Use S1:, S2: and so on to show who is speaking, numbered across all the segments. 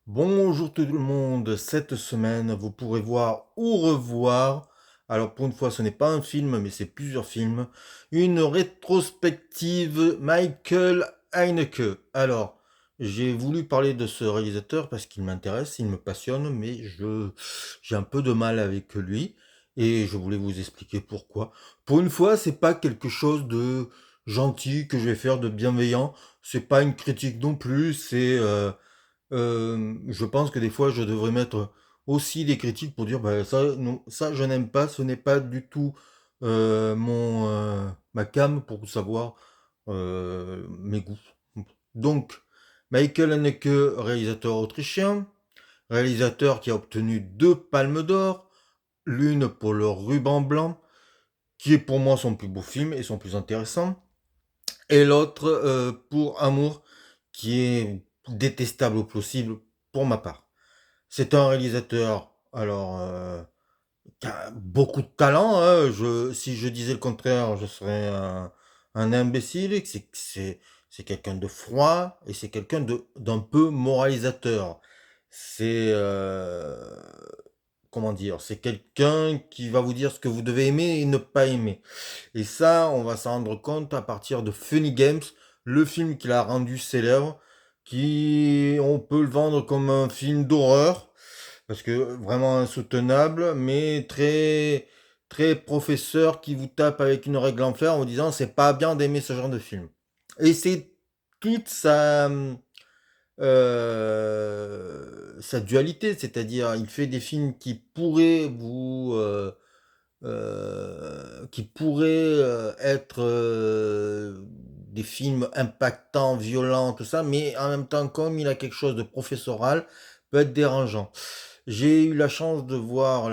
S1: Bonjour tout le monde, cette semaine vous pourrez voir ou revoir, alors pour une fois ce n'est pas un film mais c'est plusieurs films, une rétrospective Michael Haneke. Alors j'ai voulu parler de ce réalisateur parce qu'il m'intéresse, il me passionne mais j'ai un peu de mal avec lui et je voulais vous expliquer pourquoi. Pour une fois c'est pas quelque chose de gentil que je vais faire de bienveillant, c'est pas une critique non plus, je pense que des fois, je devrais mettre aussi des critiques pour dire, bah, ça, non, ça, je n'aime pas, ce n'est pas du tout ma came pour savoir mes goûts. Donc, Michael Haneke, réalisateur autrichien, réalisateur qui a obtenu 2 palmes d'or, l'une pour le Ruban blanc, qui est pour moi son plus beau film et son plus intéressant, et l'autre pour Amour, qui est détestable au possible pour ma part. C'est un réalisateur, alors, qui a beaucoup de talent, hein. Si je disais le contraire, je serais un imbécile. C'est quelqu'un de froid et c'est quelqu'un d'un peu moralisateur. C'est, comment dire, c'est quelqu'un qui va vous dire ce que vous devez aimer et ne pas aimer. Et ça, on va s'en rendre compte à partir de Funny Games, le film qu'il a rendu célèbre, qui, on peut le vendre comme un film d'horreur, parce que vraiment insoutenable, mais très professeur qui vous tape avec une règle en fer en vous disant c'est pas bien d'aimer ce genre de film. Et c'est toute sa dualité, c'est-à-dire il fait des films qui pourraient être des films impactants, violents, tout ça, mais en même temps, comme il a quelque chose de professoral, peut être dérangeant. J'ai eu la chance de revoir,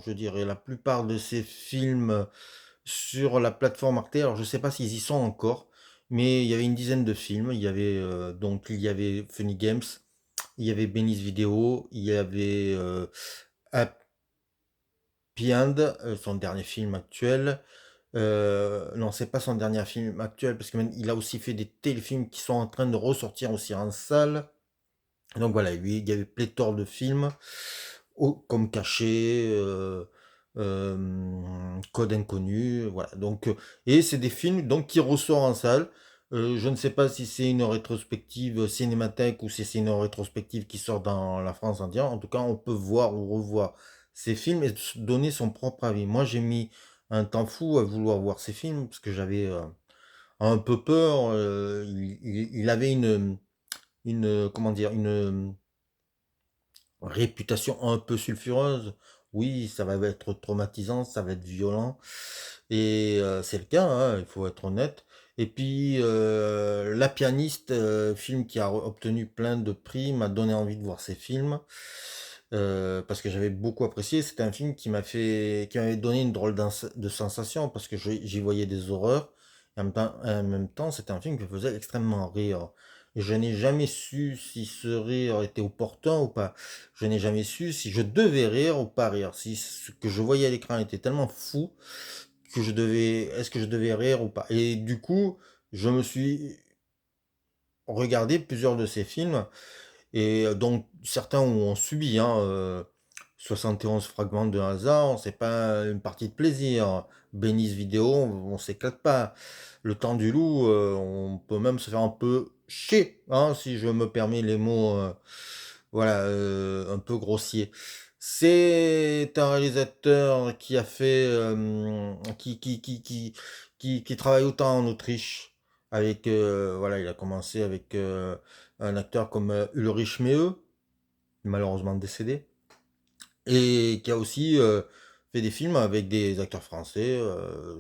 S1: je dirais, la plupart de ces films sur la plateforme Arte. Alors, je sais pas s'ils y sont encore, mais il y avait une dizaine de films. Il y avait Funny Games, il y avait Benny's Video, il y avait Happy End, son dernier film actuel. Non, c'est pas son dernier film actuel, parce qu'il a aussi fait des téléfilms qui sont en train de ressortir aussi en salle. Donc voilà, lui, il y avait pléthore de films, comme Caché, Code Inconnu, voilà. Et c'est des films donc qui ressortent en salle. Je ne sais pas si c'est une rétrospective cinémathèque ou si c'est une rétrospective qui sort dans la France entière. En tout cas, on peut voir ou revoir ces films et donner son propre avis. Moi, j'ai mis un temps fou à vouloir voir ces films parce que j'avais un peu peur. Il avait comment dire, une réputation un peu sulfureuse. Oui, ça va être traumatisant, ça va être violent. Et c'est le cas, hein, il faut être honnête. Et puis, La pianiste, film qui a obtenu plein de prix, m'a donné envie de voir ces films. Parce que j'avais beaucoup apprécié. C'était un film qui m'avait donné une drôle de sensation parce que j'y voyais des horreurs. Et en même temps, c'était un film qui me faisait extrêmement rire. Et je n'ai jamais su si ce rire était opportun ou pas. Je n'ai jamais su si je devais rire ou pas rire. Si ce que je voyais à l'écran était tellement fou est-ce que je devais rire ou pas. Et du coup, je me suis regardé plusieurs de ces films et donc certains ont subi, hein, 71 fragments de hasard, c'est pas une partie de plaisir. Benny's vidéo, on s'éclate pas. Le temps du loup, on peut même se faire un peu chier, hein, si je me permets les mots, voilà, un peu grossiers. C'est un réalisateur qui a fait, qui travaille autant en Autriche avec, voilà, il a commencé avec un acteur comme Ulrich Mehe, malheureusement décédé, et qui a aussi fait des films avec des acteurs français.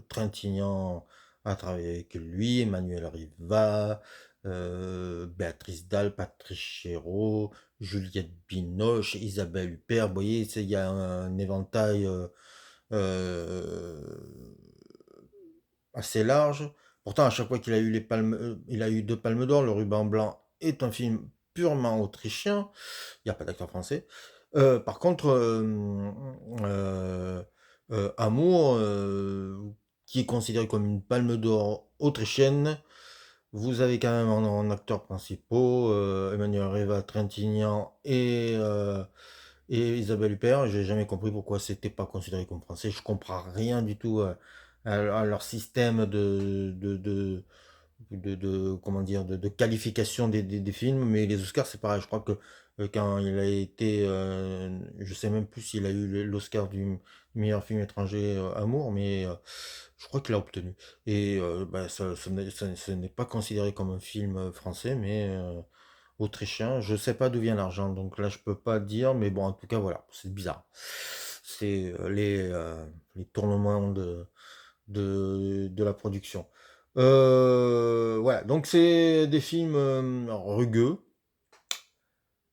S1: Trintignant a travaillé avec lui, Emmanuel Riva, Béatrice Dalle, Patrice Chéreau, Juliette Binoche, Isabelle Huppert. Vous voyez, il y a un éventail euh, assez large. Pourtant, à chaque fois qu'il a eu il a eu 2 palmes d'or. Le Ruban blanc est un film purement autrichien. Il n'y a pas d'acteur français. Par contre, Amour, qui est considéré comme une palme d'or autrichienne, vous avez quand même en acteurs principaux Emmanuel Trintignant et Isabelle Huppert. J'ai jamais compris pourquoi c'était pas considéré comme français. Je comprends rien du tout à leur système comment dire, de qualification des films, mais les Oscars, c'est pareil. Je crois que quand il a été, je sais même plus s'il a eu l'Oscar du meilleur film étranger Amour, mais je crois qu'il l'a obtenu. Et bah, ce n'est pas considéré comme un film français, mais autrichien. Je sais pas d'où vient l'argent, donc là je peux pas dire, mais bon, en tout cas, voilà, c'est bizarre. C'est les tournements de la production. Voilà, donc c'est des films rugueux,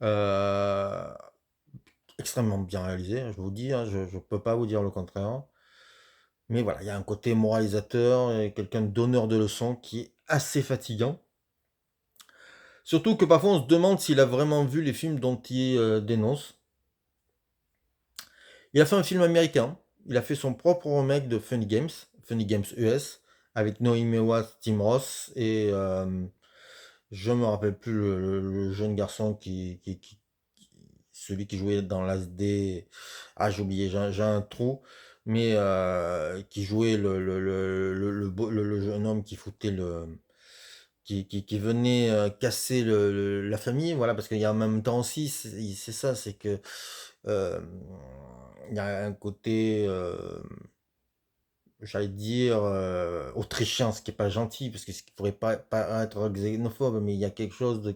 S1: euh, extrêmement bien réalisés, hein, je vous dis, hein, je ne peux pas vous dire le contraire. Mais voilà, il y a un côté moralisateur et quelqu'un de donneur de leçons qui est assez fatigant. Surtout que parfois on se demande s'il a vraiment vu les films dont il dénonce. Il a fait un film américain, il a fait son propre remake de Funny Games US, avec Noémie Watts, Tim Roth et je me rappelle plus le jeune garçon celui qui jouait dans l'ASD. Ah, j'ai oublié, j'ai un trou, mais qui jouait le jeune homme qui foutait qui venait casser la famille, voilà, parce qu'il y a en même temps aussi, c'est ça, c'est que euh, il y a un côté, j'allais dire, autrichien, ce qui est pas gentil, parce que ce qui pourrait pas être xénophobe, mais il y a quelque chose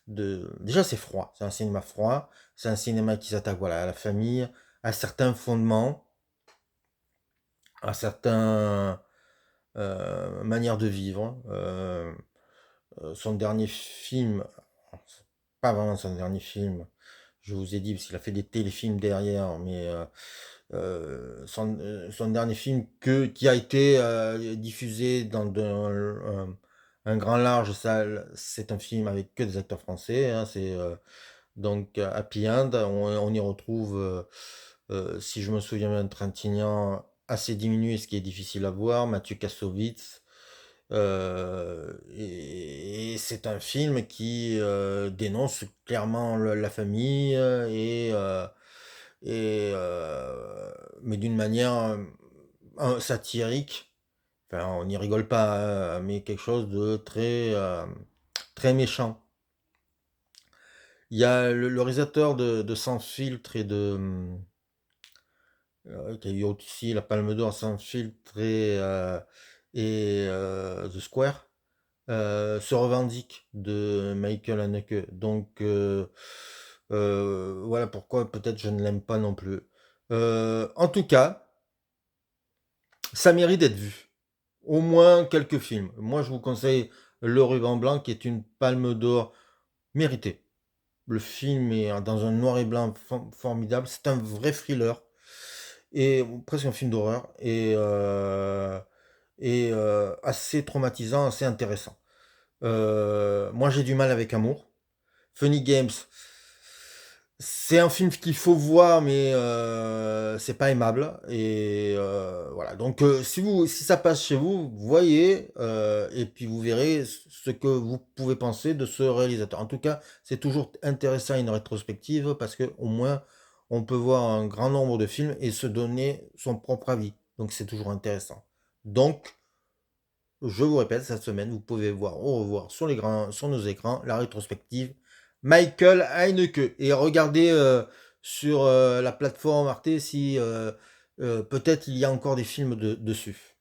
S1: déjà c'est froid, c'est un cinéma froid, c'est un cinéma qui s'attaque, voilà, à la famille, à certains fondements, à certaines manières de vivre. Son dernier film, pas vraiment son dernier film, je vous ai dit, parce qu'il a fait des téléfilms derrière, mais son dernier film qui a été diffusé dans un grand large salle, c'est un film avec que des acteurs français, hein, c'est donc Happy End. On y retrouve, si je me souviens bien, Trintignant assez diminué, ce qui est difficile à voir, Mathieu Kassovitz. Et c'est un film qui dénonce clairement la famille mais d'une manière satirique. Enfin, on n'y rigole pas, mais quelque chose de très méchant. Il y a le réalisateur de Sans filtre et qui a eu aussi la Palme d'Or Sans filtre et The Square. Se revendique de Michael Haneke. Donc voilà pourquoi peut-être je ne l'aime pas non plus. En tout cas, ça mérite d'être vu. Au moins quelques films. Moi, je vous conseille Le Ruban Blanc, qui est une palme d'or méritée. Le film est dans un noir et blanc formidable. C'est un vrai thriller et presque un film d'horreur et assez traumatisant, assez intéressant. Moi, j'ai du mal avec Amour. Funny Games, c'est un film qu'il faut voir, mais c'est pas aimable. Et voilà. Donc, si ça passe chez vous, voyez, et puis vous verrez ce que vous pouvez penser de ce réalisateur. En tout cas, c'est toujours intéressant une rétrospective parce que au moins, on peut voir un grand nombre de films et se donner son propre avis. Donc, c'est toujours intéressant. Donc, je vous répète, cette semaine, vous pouvez voir ou revoir sur nos écrans la rétrospective Michael Haneke. Et regardez sur la plateforme Arte si peut-être il y a encore des films dessus.